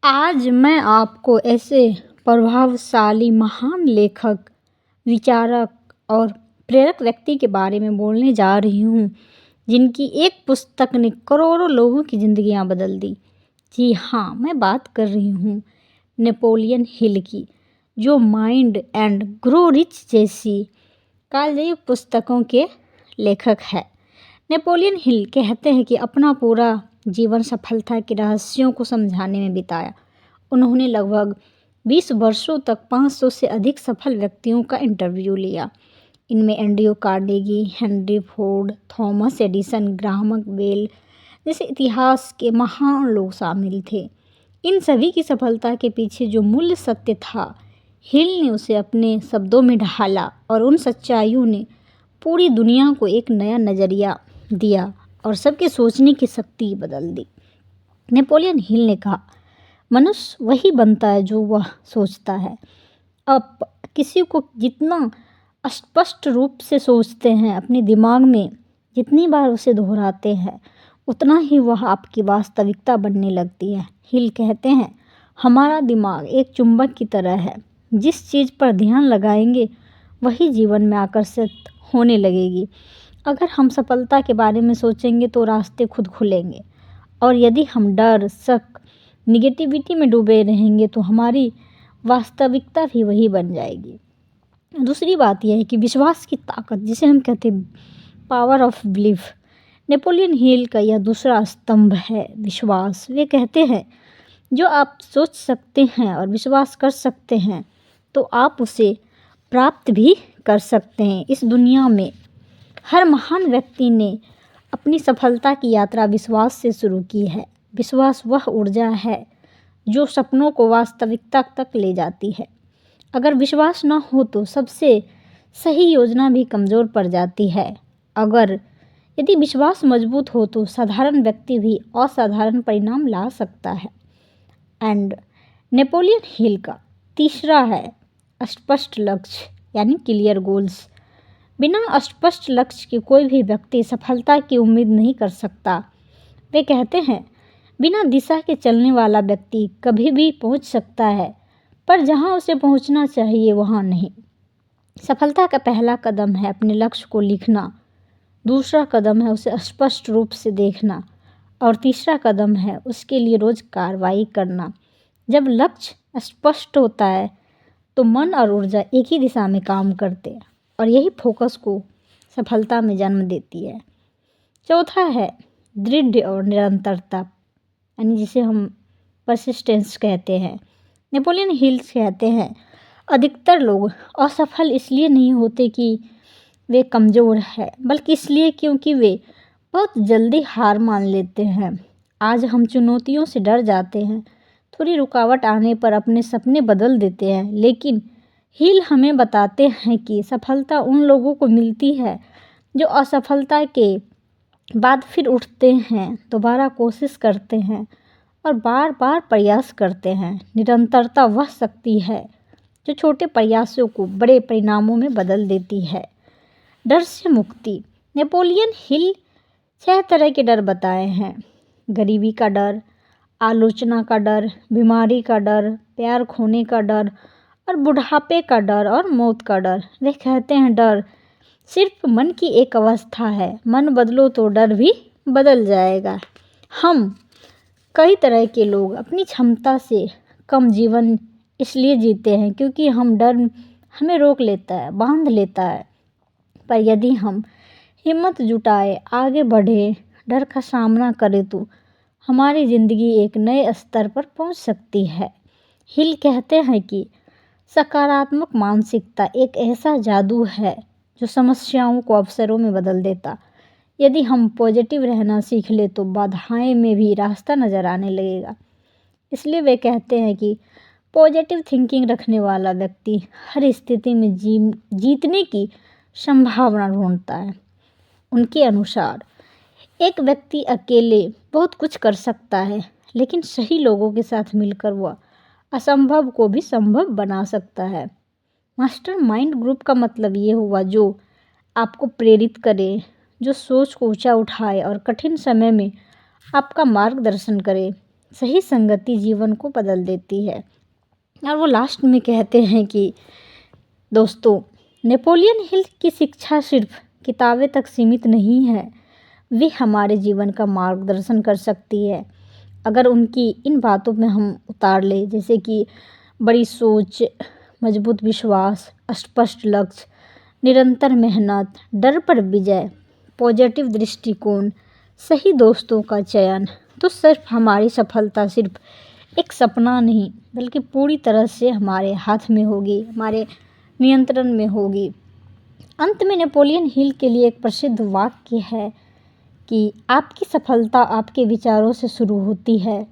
आज मैं आपको ऐसे प्रभावशाली महान लेखक, विचारक और प्रेरक व्यक्ति के बारे में बोलने जा रही हूँ, जिनकी एक पुस्तक ने करोड़ों लोगों की ज़िंदगियाँ बदल दी। जी हाँ, मैं बात कर रही हूँ नेपोलियन हिल की, जो माइंड एंड ग्रो रिच जैसी कालजयी पुस्तकों के लेखक है। नेपोलियन हिल कहते हैं कि अपना पूरा जीवन सफलता के रहस्यों को समझाने में बिताया। उन्होंने लगभग 20 वर्षों तक 500 से अधिक सफल व्यक्तियों का इंटरव्यू लिया। इनमें Andrew Carnegie, Henry Ford, Thomas Edison, Graham Bell जैसे इतिहास के महान लोग शामिल थे। इन सभी की सफलता के पीछे जो मूल्य सत्य था, हिल ने उसे अपने शब्दों में ढाला और उन सच्चाइयों ने पूरी दुनिया को एक नया नज़रिया दिया और सबके सोचने की शक्ति बदल दी। नेपोलियन हिल ने कहा, मनुष्य वही बनता है जो वह सोचता है। अब किसी को जितना स्पष्ट रूप से सोचते हैं, अपने दिमाग में जितनी बार उसे दोहराते हैं, उतना ही वह आपकी वास्तविकता बनने लगती है। हिल कहते हैं, हमारा दिमाग एक चुंबक की तरह है। जिस चीज़ पर ध्यान लगाएंगे वही जीवन में आकर्षित होने लगेगी। अगर हम सफलता के बारे में सोचेंगे तो रास्ते खुद खुलेंगे, और यदि हम डर, शक, निगेटिविटी में डूबे रहेंगे तो हमारी वास्तविकता भी वही बन जाएगी। दूसरी बात यह है कि विश्वास की ताकत, जिसे हम कहते हैं power of belief, Napoleon Hill का यह दूसरा स्तंभ है, विश्वास। वे कहते हैं, जो आप सोच सकते हैं और विश्वास कर सकते हैं तो आप उसे प्राप्त भी कर सकते हैं। इस दुनिया में हर महान व्यक्ति ने अपनी सफलता की यात्रा विश्वास से शुरू की है। विश्वास वह ऊर्जा है जो सपनों को वास्तविकता तक ले जाती है। अगर विश्वास न हो तो सबसे सही योजना भी कमज़ोर पड़ जाती है। यदि विश्वास मजबूत हो तो साधारण व्यक्ति भी असाधारण परिणाम ला सकता है। एंड नेपोलियन हिल का तीसरा है स्पष्ट लक्ष्य, यानी क्लियर गोल्स। बिना स्पष्ट लक्ष्य के कोई भी व्यक्ति सफलता की उम्मीद नहीं कर सकता। वे कहते हैं, बिना दिशा के चलने वाला व्यक्ति कभी भी पहुंच सकता है, पर जहां उसे पहुंचना चाहिए वहां नहीं। सफलता का पहला कदम है अपने लक्ष्य को लिखना, दूसरा कदम है उसे स्पष्ट रूप से देखना, और तीसरा कदम है उसके लिए रोज कार्रवाई करना। जब लक्ष्य स्पष्ट होता है तो मन और ऊर्जा एक ही दिशा में काम करते हैं, और यही फोकस को सफलता में जन्म देती है। चौथा है दृढ़ और निरंतरता, यानी जिसे हम परसिस्टेंस कहते हैं। नेपोलियन हिल्स कहते हैं, अधिकतर लोग असफल इसलिए नहीं होते कि वे कमज़ोर हैं, बल्कि इसलिए क्योंकि वे बहुत जल्दी हार मान लेते हैं। आज हम चुनौतियों से डर जाते हैं, थोड़ी रुकावट आने पर अपने सपने बदल देते हैं, लेकिन हिल हमें बताते हैं कि सफलता उन लोगों को मिलती है जो असफलता के बाद फिर उठते हैं, दोबारा कोशिश करते हैं और बार बार प्रयास करते हैं। निरंतरता वह शक्ति है जो छोटे प्रयासों को बड़े परिणामों में बदल देती है। डर से मुक्ति, नेपोलियन हिल 6 तरह के डर बताए हैं। गरीबी का डर, आलोचना का डर, बीमारी का डर, प्यार खोने का डर और बुढ़ापे का डर और मौत का डर। वे कहते हैं, डर सिर्फ मन की एक अवस्था है, मन बदलो तो डर भी बदल जाएगा। हम कई तरह के लोग अपनी क्षमता से कम जीवन इसलिए जीते हैं क्योंकि हम डर हमें रोक लेता है, बांध लेता है। पर यदि हम हिम्मत जुटाए, आगे बढ़े, डर का सामना करें तो हमारी ज़िंदगी एक नए स्तर पर पहुंच सकती है। हिल कहते हैं कि सकारात्मक मानसिकता एक ऐसा जादू है जो समस्याओं को अवसरों में बदल देता। यदि हम पॉजिटिव रहना सीख ले तो बाधाएं में भी रास्ता नज़र आने लगेगा। इसलिए वे कहते हैं कि पॉजिटिव थिंकिंग रखने वाला व्यक्ति हर स्थिति में जीतने की संभावना ढूंढता है। उनके अनुसार एक व्यक्ति अकेले बहुत कुछ कर सकता है, लेकिन सही लोगों के साथ मिलकर वह असंभव को भी संभव बना सकता है। मास्टरमाइंड ग्रुप का मतलब ये हुआ जो आपको प्रेरित करे, जो सोच को ऊंचा उठाए और कठिन समय में आपका मार्गदर्शन करे। सही संगति जीवन को बदल देती है। और वो लास्ट में कहते हैं कि दोस्तों, नेपोलियन हिल की शिक्षा सिर्फ किताबें तक सीमित नहीं है, वे हमारे जीवन का मार्गदर्शन कर सकती है। अगर उनकी इन बातों में हम उतार ले, जैसे कि बड़ी सोच, मजबूत विश्वास, स्पष्ट लक्ष्य, निरंतर मेहनत, डर पर विजय, पॉजिटिव दृष्टिकोण, सही दोस्तों का चयन, तो सिर्फ हमारी सफलता सिर्फ एक सपना नहीं बल्कि पूरी तरह से हमारे हाथ में होगी, हमारे नियंत्रण में होगी। अंत में नेपोलियन हिल के लिए एक प्रसिद्ध वाक्य है कि आपकी सफलता आपके विचारों से शुरू होती है।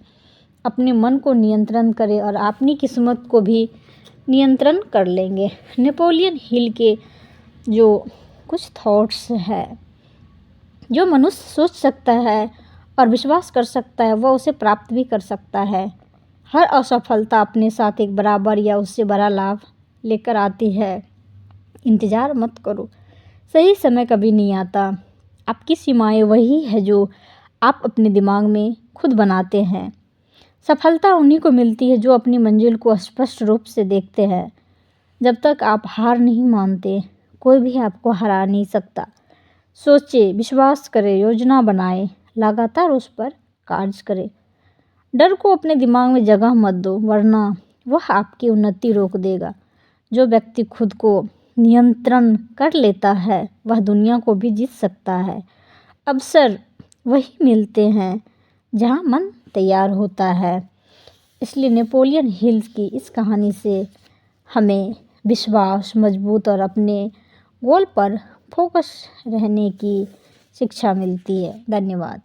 अपने मन को नियंत्रण करें और अपनी किस्मत को भी नियंत्रण कर लेंगे। नेपोलियन हिल के जो कुछ थॉट्स है, जो मनुष्य सोच सकता है और विश्वास कर सकता है, वह उसे प्राप्त भी कर सकता है। हर असफलता अपने साथ एक बराबर या उससे बड़ा लाभ लेकर आती है। इंतज़ार मत करो, सही समय कभी नहीं आता। आपकी सीमाएं वही है जो आप अपने दिमाग में खुद बनाते हैं। सफलता उन्हीं को मिलती है जो अपनी मंजिल को स्पष्ट रूप से देखते हैं। जब तक आप हार नहीं मानते, कोई भी आपको हरा नहीं सकता। सोचें, विश्वास करें, योजना बनाएं, लगातार उस पर कार्य करें। डर को अपने दिमाग में जगह मत दो, वरना वह आपकी उन्नति रोक देगा। जो व्यक्ति खुद को नियंत्रण कर लेता है, वह दुनिया को भी जीत सकता है। अवसर वही मिलते हैं जहाँ मन तैयार होता है। इसलिए नेपोलियन हिल की इस कहानी से हमें विश्वास, मजबूत और अपने गोल पर फोकस रहने की शिक्षा मिलती है। धन्यवाद।